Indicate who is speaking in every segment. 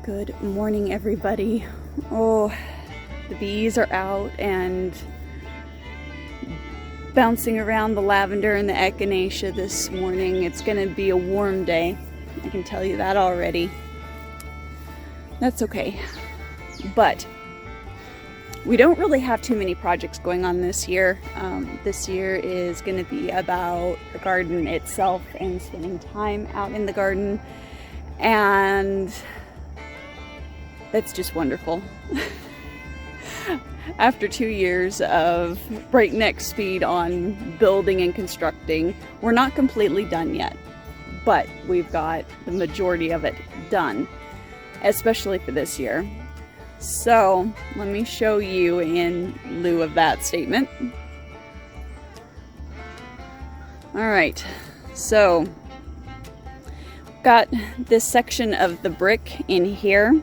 Speaker 1: Good morning, everybody. Oh, the bees are out and bouncing around the lavender and the echinacea this morning. It's going to be a warm day. I can tell you that already. That's okay. But we don't really have too many projects going on this year. This year is going to be about the garden itself and spending time out in the garden. And that's just wonderful. After 2 years of breakneck speed on building and constructing, we're not completely done yet, but we've got the majority of it done, especially for this year. So let me show you in lieu of that statement. All right, so got this section of the brick in here.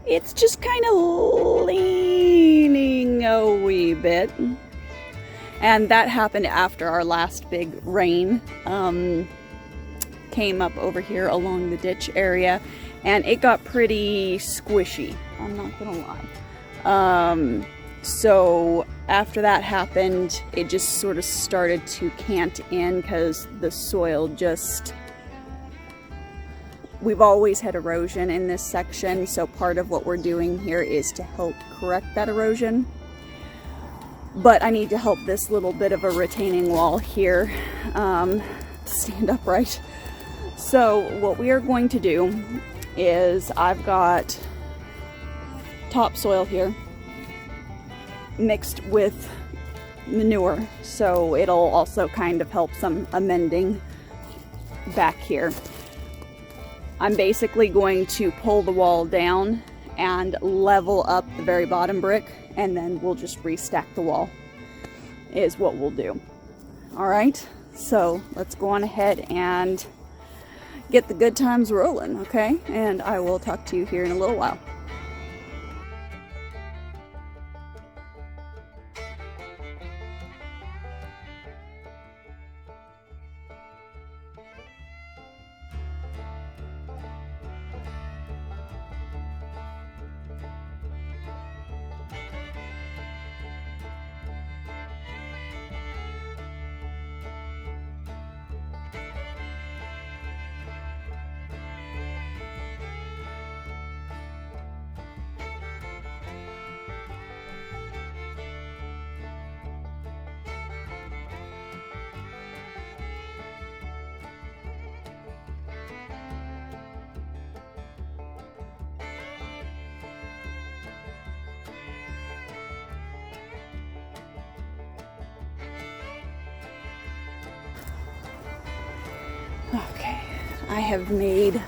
Speaker 1: It's just kind of leaning a wee bit. And that happened after our last big rain came up over here along the ditch area. And it got pretty squishy, I'm not gonna lie. So after that happened, it just sort of started to cant in because the soil just... We've always had erosion in this section, so part of what we're doing here is to help correct that erosion. But I need to help this little bit of a retaining wall here to stand upright. So what we are going to do is I've got topsoil here mixed with manure, so it'll also kind of help some amending back here. I'm basically going to pull the wall down and level up the very bottom brick, and then we'll just restack the wall is what we'll do. All right, so let's go on ahead and get the good times rolling, okay? And I will talk to you here in a little while. Okay, I have made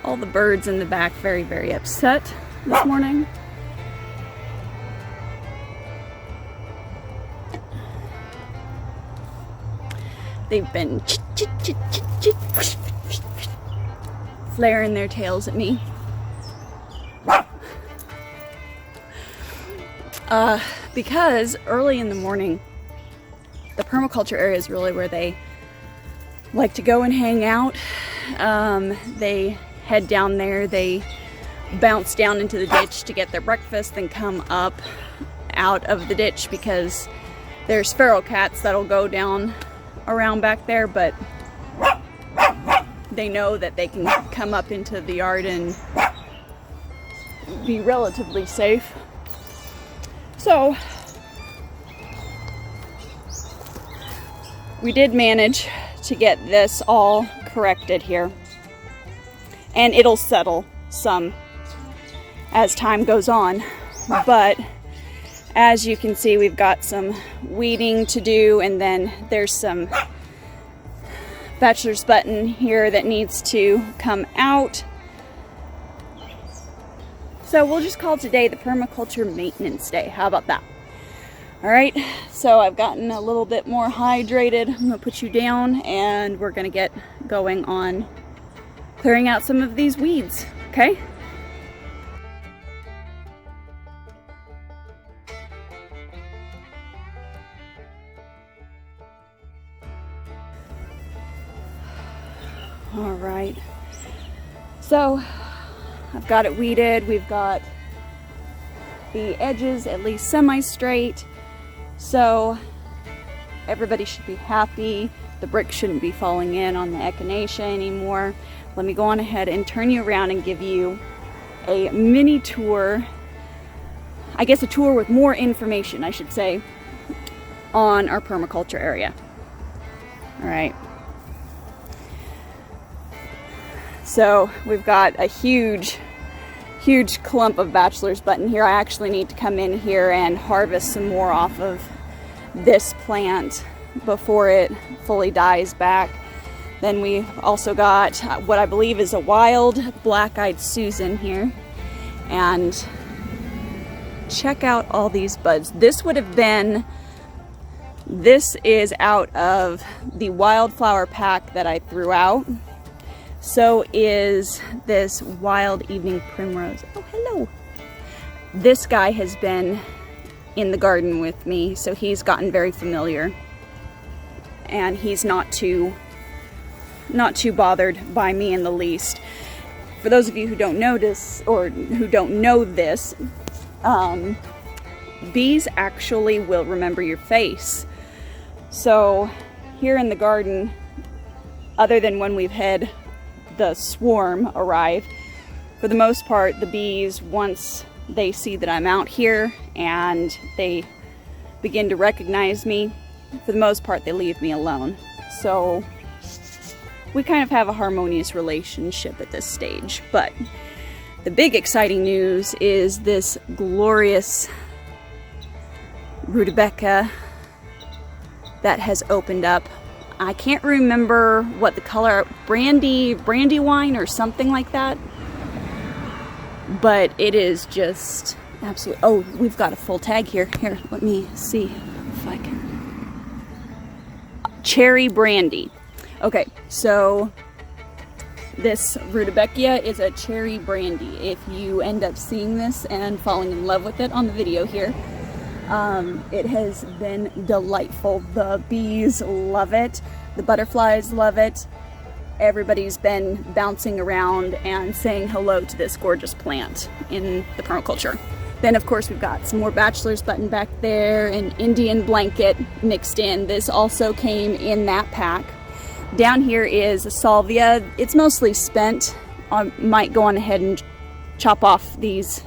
Speaker 1: all the birds in the back very, very upset this morning. They've been flaring their tails at me. Because early in the morning, the permaculture area is really where they like to go and hang out. They head down there, they bounce down into the ditch to get their breakfast, then come up out of the ditch because there's feral cats that'll go down around back there, but they know that they can come up into the yard and be relatively safe. So we did manage to get this all corrected here, and it'll settle some as time goes on, but as you can see, we've got some weeding to do, and then there's some bachelor's button here that needs to come out. So we'll just call today the permaculture maintenance day. How about that? All right, so I've gotten a little bit more hydrated. I'm gonna put you down and we're gonna get going on clearing out some of these weeds, okay? All right, So I've got it weeded. We've got the edges at least semi-straight. So everybody should be happy. The brick shouldn't be falling in on the echinacea anymore. Let me go on ahead and turn you around and give you a mini tour. I guess a tour with more information, I should say, on our permaculture area. All right. So we've got a huge clump of bachelor's button here. I actually need to come in here and harvest some more off of this plant before it fully dies back. Then we've also got what I believe is a wild black-eyed Susan here. And check out all these buds. This is out of the wildflower pack that I threw out. So is this wild evening primrose. Oh, hello. This guy has been in the garden with me, so he's gotten very familiar. And he's not too bothered by me in the least. For those of you who don't notice or who don't know this, bees actually will remember your face. So here in the garden, other than when we've had the swarm arrive, for the most part, the bees, once they see that I'm out here and they begin to recognize me, for the most part, they leave me alone. So we kind of have a harmonious relationship at this stage. But the big exciting news is this glorious rutabaga that has opened up. I can't remember what the color, brandywine or something like that. But it is just absolutely, oh, we've got a full tag here. Here, let me see if I can. Cherry brandy. Okay, so this rutabaga is a cherry brandy. If you end up seeing this and falling in love with it on the video here, it has been delightful. The bees love it. The butterflies love it. Everybody's been bouncing around and saying hello to this gorgeous plant in the permaculture. Then of course we've got some more bachelor's button back there, an Indian blanket mixed in. This also came in that pack. Down here is a salvia. It's mostly spent. I might go on ahead and chop off these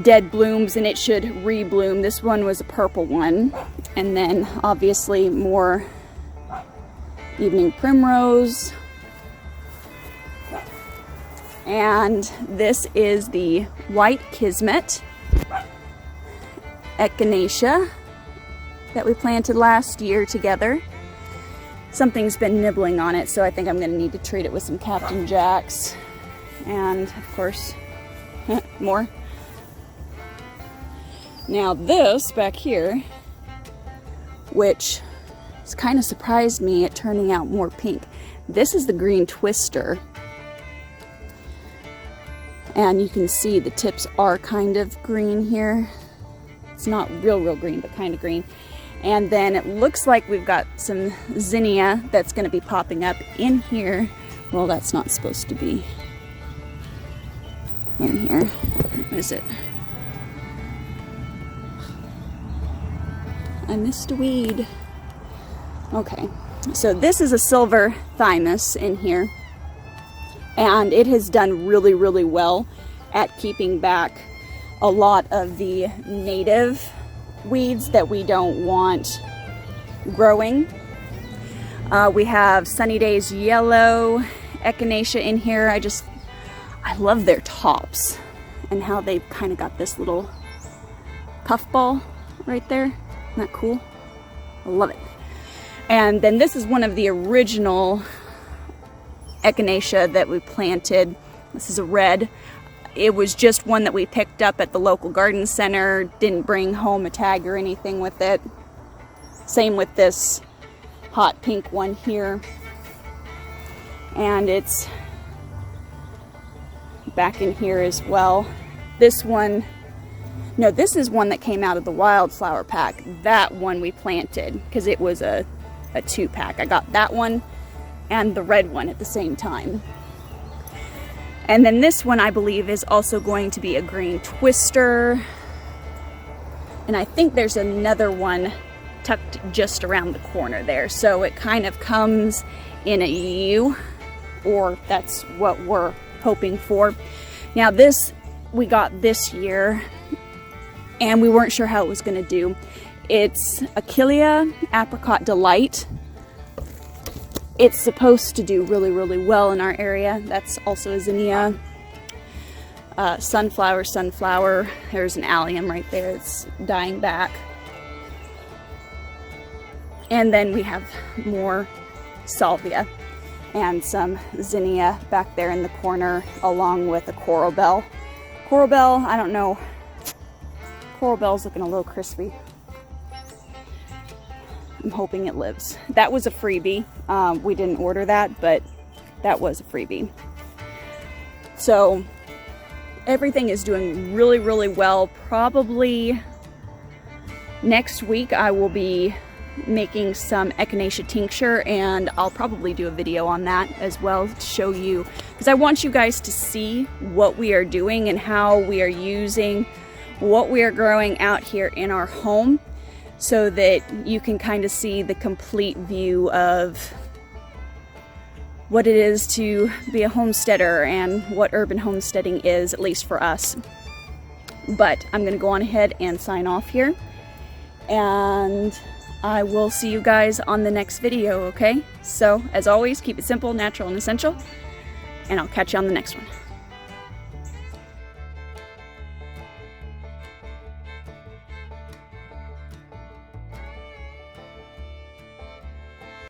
Speaker 1: dead blooms and it should rebloom. This one was a purple one. And then obviously more evening primrose. And this is the white kismet echinacea that we planted last year together. Something's been nibbling on it, so I think I'm going to need to treat it with some Captain Jacks. And of course, more. Now this back here, which has kind of surprised me at turning out more pink. This is the green twister. And you can see the tips are kind of green here. It's not real green, but kind of green. And then it looks like we've got some zinnia that's going to be popping up in here. Well, that's not supposed to be in here. What is it? I missed a weed. Okay, so this is a silver thymus in here. And it has done really well at keeping back a lot of the native weeds that we don't want growing. We have Sunny Days yellow echinacea in here. I love their tops and how they've kind of got this little puffball right there. Isn't that cool? I love it. And then this is one of the original echinacea that we planted. This is a red. It was just one that we picked up at the local garden center. Didn't bring home a tag or anything with it. Same with this hot pink one here. And it's back in here as well. This one, no, this is one that came out of the wildflower pack. That one we planted because it was a 2-pack. I got that one and the red one at the same time. And then this one, I believe, is also going to be a green twister. And I think there's another one tucked just around the corner there. So it kind of comes in a U, or that's what we're hoping for. Now this, we got this year, and we weren't sure how it was going to do. It's Achillea Apricot Delight. It's supposed to do really, really well in our area. That's also a zinnia. Sunflower. There's an allium right there. It's dying back. And then we have more salvia and some zinnia back there in the corner, along with a coral bell. Coral bell, I don't know. Coral bell's looking a little crispy. I'm hoping it lives. That was a freebie. We didn't order that, but that was a freebie. So everything is doing really, really well. Probably next week I will be making some echinacea tincture, and I'll probably do a video on that as well to show you, because I want you guys to see what we are doing and how we are using what we are growing out here in our home, so that you can kind of see the complete view of what it is to be a homesteader and what urban homesteading is, at least for us. But I'm gonna go on ahead and sign off here, and I will see you guys on the next video, okay? So, as always, keep it simple, natural, and essential, and I'll catch you on the next one.